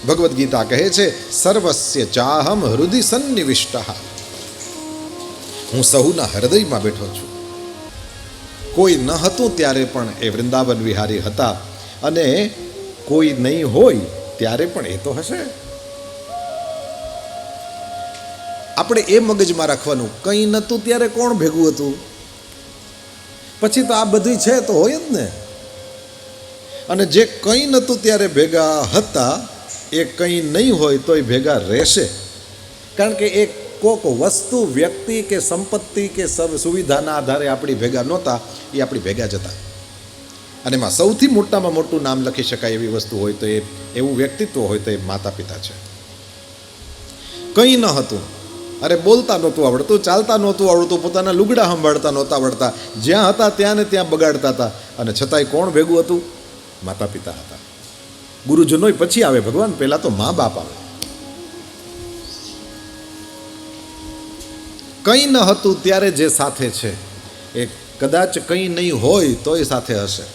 ભગવદ્ ગીતા કહે છે, સર્વસ્ય ચાહમ હૃદય સન્નિવિષ્ટ, હું સહુના હૃદયમાં બેઠો છું. કોઈ ન હતું ત્યારે પણ એ વૃંદાવન વિહારી હતા, અને કોઈ નહીં હોય ત્યારે પણ એ તો હશે. આપણે એ મગજમાં રાખવાનું, કંઈ નહોતું ત્યારે કોણ ભેગું હતું, પછી તો આ બધું છે તો હોય જ ને. અને જે કંઈ નહોતું ત્યારે ભેગા હતા એ કંઈ નહીં હોય તોય ભેગા રહેશે. કારણ કે એ કોક વસ્તુ, વ્યક્તિ કે સંપત્તિ કે સુવિધાના આધારે આપણી ભેગા નહોતા, એ આપણી ભેગા જ હતા. અને એમાં સૌથી મોટામાં મોટું નામ લખી શકાય એવી વસ્તુ હોય તો એ એવું વ્યક્તિત્વ હોય તો એ માતા પિતા છે. કંઈ ન હતું, અરે બોલતા નહોતું આવડતું, ચાલતા નહોતું આવડતું, પોતાના લુગડા સંભાળતા નહોતા આવડતા, જ્યાં હતા ત્યાં ને ત્યાં બગાડતા હતા, અને છતાંય કોણ ભેગું હતું? માતા પિતા હતા. ગુરુજનોય પછી આવે ભગવાન, પહેલાં તો મા બાપ આવે. કંઈ ન હતું ત્યારે જે સાથે છે એ કદાચ કંઈ નહીં હોય તોય સાથે હશે.